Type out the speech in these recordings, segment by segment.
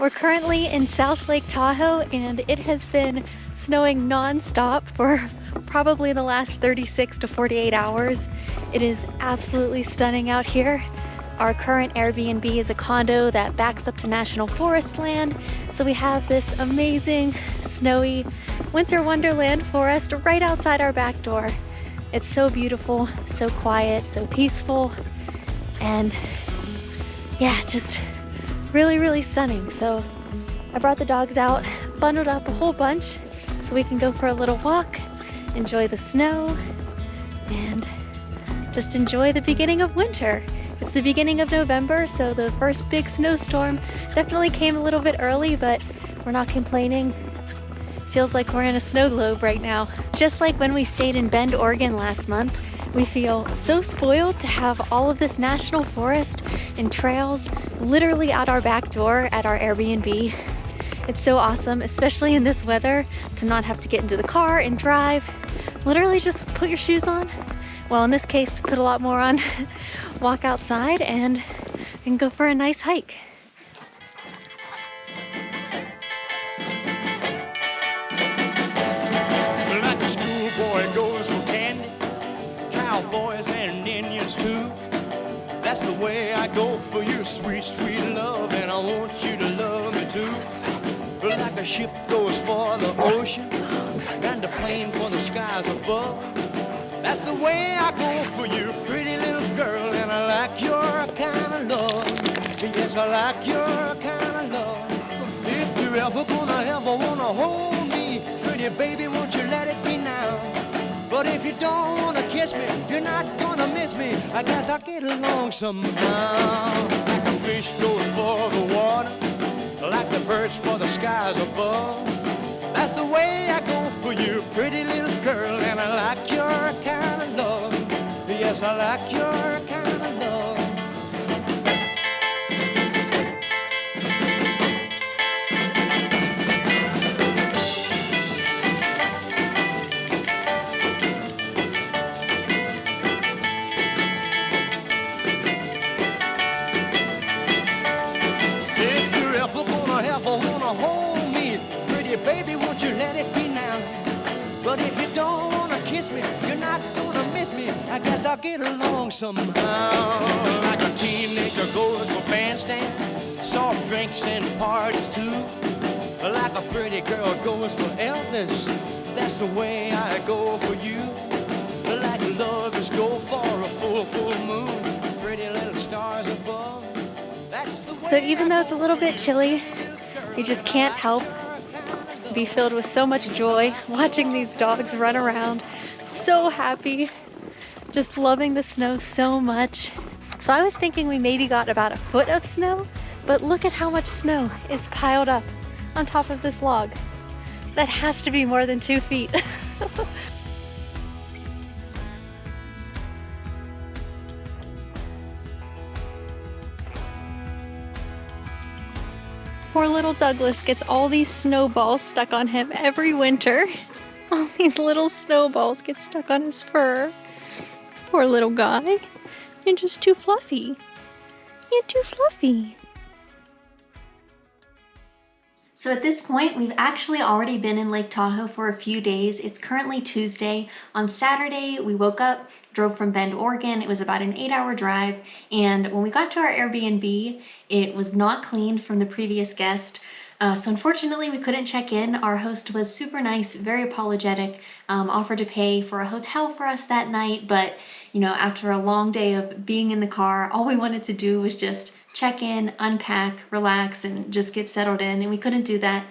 We're currently in South Lake Tahoe and it has been snowing non-stop for probably the last 36 to 48 hours. It is absolutely stunning out here. Our current Airbnb is a condo that backs up to National Forest land, so we have this amazing snowy winter wonderland forest right outside our back door. It's so beautiful, so quiet, so peaceful, and yeah, just really stunning. So I brought the dogs out, bundled up a whole bunch so we can go for a little walk, enjoy the snow, and just enjoy the beginning of winter. It's the beginning of November, so the first big snowstorm definitely came a little bit early, but we're not complaining. Feels like we're in a snow globe right now. Just like when we stayed in Bend, Oregon last month, we feel so spoiled to have all of this national forest and trails literally at our back door at our Airbnb. It's so awesome, especially in this weather, to not have to get into the car and drive. Literally just put your shoes on. Well, in this case, put a lot more on. Walk outside and go for a nice hike. Like a schoolboy goes for candy, cowboys and Indians too. That's the way I go for your sweet, sweet love, and I want you to love me too. Like a ship goes for the ocean, and a plane for the skies above. That's the way I go for you, pretty little girl, and I like your kind of love. Yes, I like your kind of love. If you're ever wanna hold me, pretty baby, won't you let it be now? But if you don't wanna kiss me, you're not gonna miss me. I guess I'll get along somehow. Like a fish goes for the water, like the birds for the skies above. That's the way I go for you, pretty little girl, and I like your kind of love. Yes, I like your kind of love. If you ever wanna hold me, pretty baby, won't you let it be now? But if you don't wanna kiss me, you're not gonna miss me. I guess I'll get along somehow. Like a teenager goes to bandstand, soft drinks and parties too. Like a pretty girl goes for Elvis, that's the way I go for you. Like lovers go for a full moon, pretty little stars above. That's the way. So even though it's a little bit chilly, you just can't help be filled with so much joy watching these dogs run around. So happy, just loving the snow so much. So I was thinking we maybe got about a foot of snow, but look at how much snow is piled up on top of this log. That has to be more than 2 feet. Poor little Douglas gets all these snowballs stuck on him every winter. All these little snowballs get stuck on his fur. Poor little guy. You're just too fluffy. You're too fluffy. So at this point, we've actually already been in Lake Tahoe for a few days. It's currently Tuesday. On Saturday, we woke up, drove from Bend, Oregon. It was about an 8-hour drive. And when we got to our Airbnb, it was not cleaned from the previous guest. So unfortunately, we couldn't check in. Our host was super nice, very apologetic, offered to pay for a hotel for us that night. But, you know, after a long day of being in the car, all we wanted to do was just check in, unpack, relax, and just get settled in, and we couldn't do that.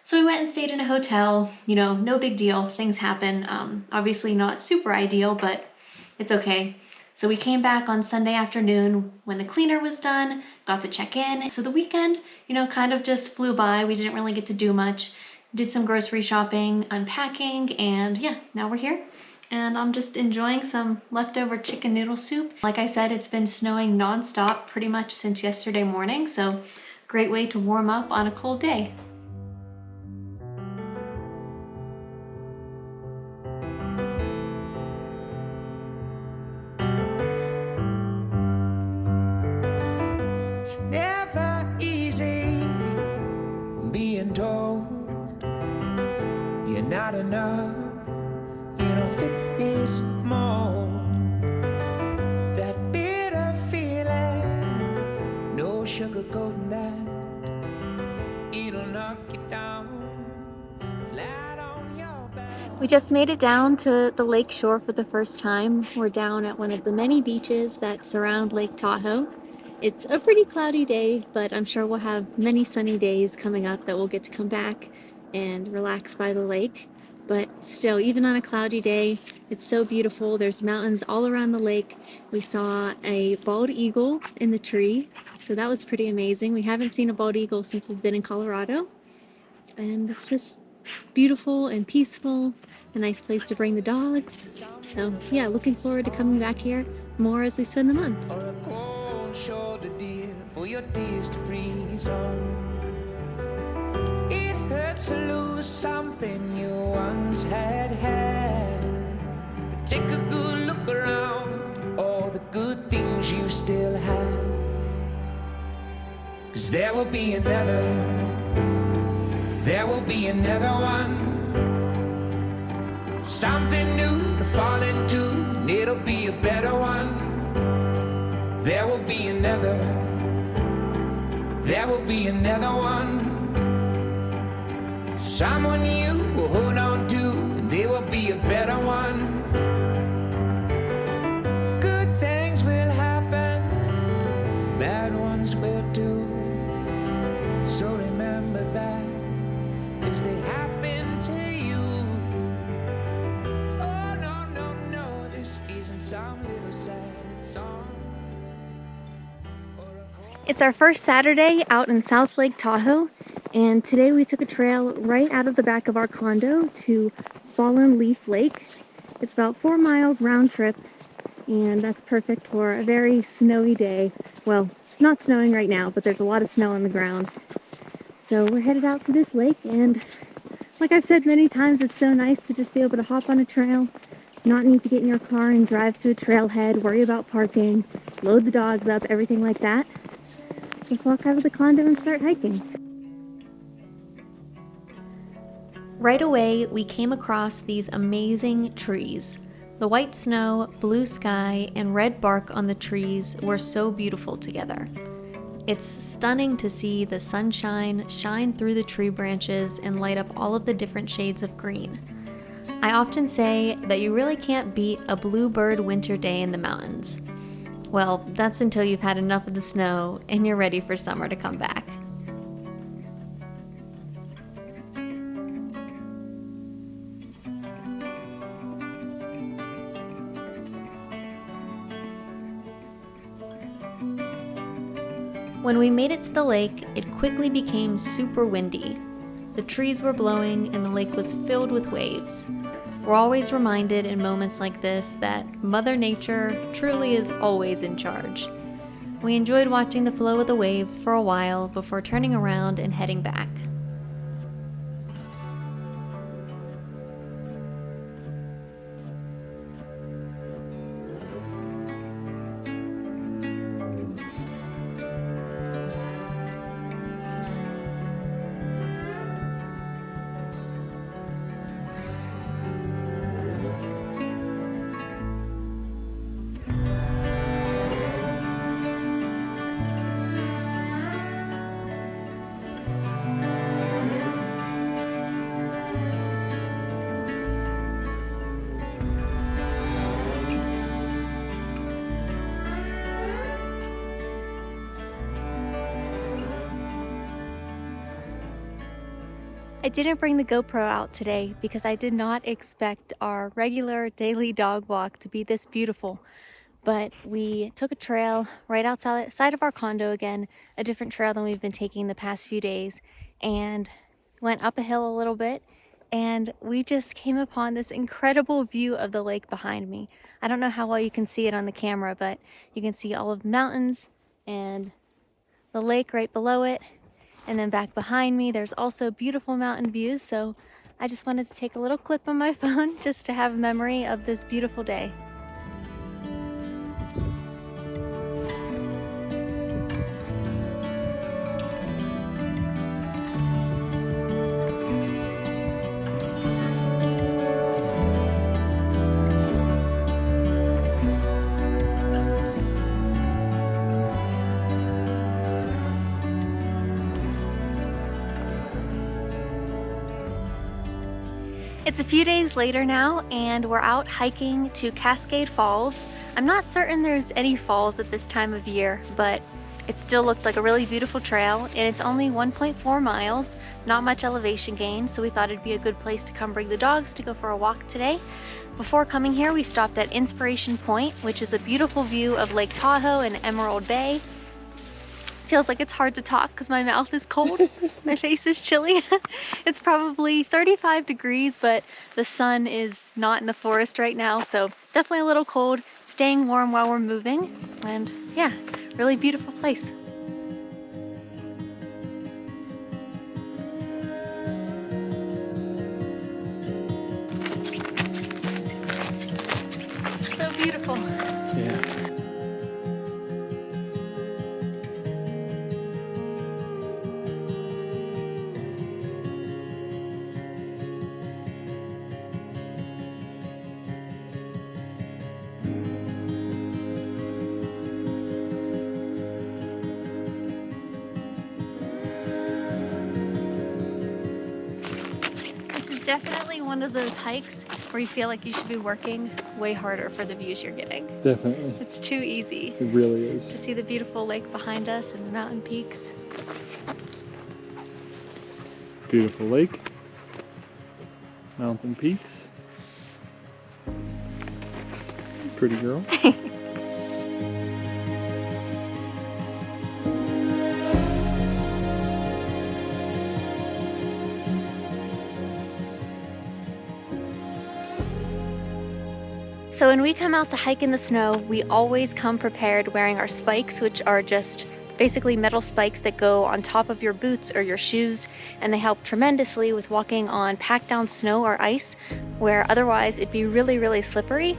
So we went and stayed in a hotel. You know, no big deal, things happen. Obviously not super ideal, but it's okay. So we came back on Sunday afternoon when the cleaner was done, got to check in. So the weekend, you know, kind of just flew by. We didn't really get to do much. Did some grocery shopping, unpacking, and yeah, now we're here. And I'm just enjoying some leftover chicken noodle soup. Like I said, it's been snowing nonstop pretty much since yesterday morning, so great way to warm up on a cold day. It's never easy not enough. You don't fit this mold. That bitter feeling, no sugarcoating that. It'll knock you down flat on your back. We just made it down to the lake shore for the first time. We're down at one of the many beaches that surround Lake Tahoe. It's a pretty cloudy day, but I'm sure we'll have many sunny days coming up that we'll get to come back and relax by the lake. But still, even on a cloudy day, it's so beautiful. There's mountains all around the lake. We saw a bald eagle in the tree, so that was pretty amazing. We haven't seen a bald eagle since we've been in Colorado, and it's just beautiful and peaceful, a nice place to bring the dogs. So yeah, looking forward to coming back here more as we spend the month. Or a cold shoulder, dear, for your tears to freeze on. It hurts to lose something you once had. But take a good look around, all the good things you still have. 'Cause there will be another one. Something new to fall into, and it'll be a better one. There will be another one. Someone you will hold on to, and there will be a better one. Good things will happen, bad ones will too. So remember that as they happen to you. Oh no, no, no, this isn't some little sad song. It's our first Saturday out in South Lake Tahoe, and today we took a trail right out of the back of our condo to Fallen Leaf Lake. It's about 4 miles round trip, and that's perfect for a very snowy day. Well, not snowing right now, but there's a lot of snow on the ground. So we're headed out to this lake, and like I've said many times, it's so nice to just be able to hop on a trail, not need to get in your car and drive to a trailhead, worry about parking, load the dogs up, everything like that. Just walk out of the condo and start hiking. Right away, we came across these amazing trees. The white snow, blue sky, and red bark on the trees were so beautiful together. It's stunning to see the sunshine shine through the tree branches and light up all of the different shades of green. I often say that you really can't beat a bluebird winter day in the mountains. Well, that's until you've had enough of the snow and you're ready for summer to come back. When we made it to the lake, it quickly became super windy. The trees were blowing and the lake was filled with waves. We're always reminded in moments like this that Mother Nature truly is always in charge. We enjoyed watching the flow of the waves for a while before turning around and heading back. I didn't bring the GoPro out today because I did not expect our regular daily dog walk to be this beautiful. But we took a trail right outside of our condo again, a different trail than we've been taking the past few days, and went up a hill a little bit, and we just came upon this incredible view of the lake behind me. I don't know how well you can see it on the camera, but you can see all of the mountains and the lake right below it. And then back behind me, there's also beautiful mountain views. So I just wanted to take a little clip on my phone just to have a memory of this beautiful day. It's a few days later now, and we're out hiking to Cascade Falls. I'm not certain there's any falls at this time of year, but it still looked like a really beautiful trail, and it's only 1.4 miles, not much elevation gain, so we thought it'd be a good place to come bring the dogs to go for a walk today. Before coming here, we stopped at Inspiration Point, which is a beautiful view of Lake Tahoe and Emerald Bay. Feels like it's hard to talk because my mouth is cold. My face is chilly. It's probably 35 degrees, but the sun is not in the forest right now, so definitely a little cold. Staying warm while we're moving, and yeah, really beautiful place. So beautiful. Yeah. Definitely one of those hikes where you feel like you should be working way harder for the views you're getting. Definitely. It's too easy. It really is. To see the beautiful lake behind us and the mountain peaks. Beautiful lake. Mountain peaks. Pretty girl. So when we come out to hike in the snow, we always come prepared wearing our spikes, which are just basically metal spikes that go on top of your boots or your shoes, and they help tremendously with walking on packed down snow or ice, where otherwise it'd be really, really slippery.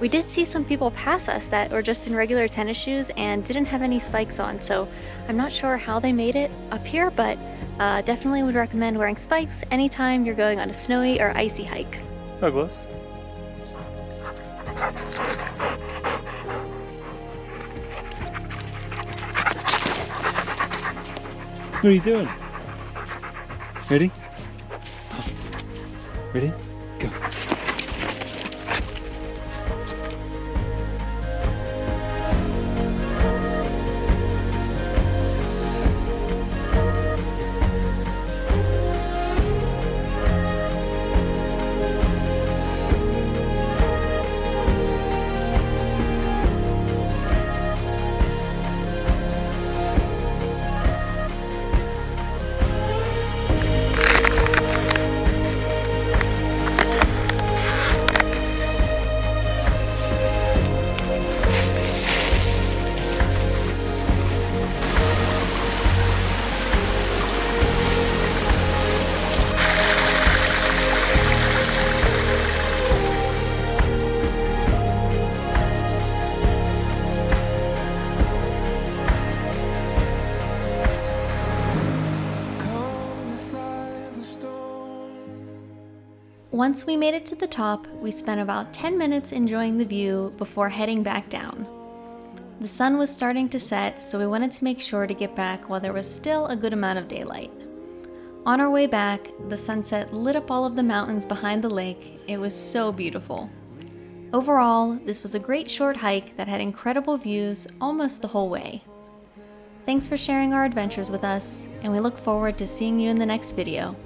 We did see some people pass us that were just in regular tennis shoes and didn't have any spikes on, so I'm not sure how they made it up here, but definitely would recommend wearing spikes anytime you're going on a snowy or icy hike. Douglas. What are you doing? Ready? Ready? Go. Once we made it to the top, we spent about 10 minutes enjoying the view before heading back down. The sun was starting to set, so we wanted to make sure to get back while there was still a good amount of daylight. On our way back, the sunset lit up all of the mountains behind the lake. It was so beautiful. Overall, this was a great short hike that had incredible views almost the whole way. Thanks for sharing our adventures with us, and we look forward to seeing you in the next video.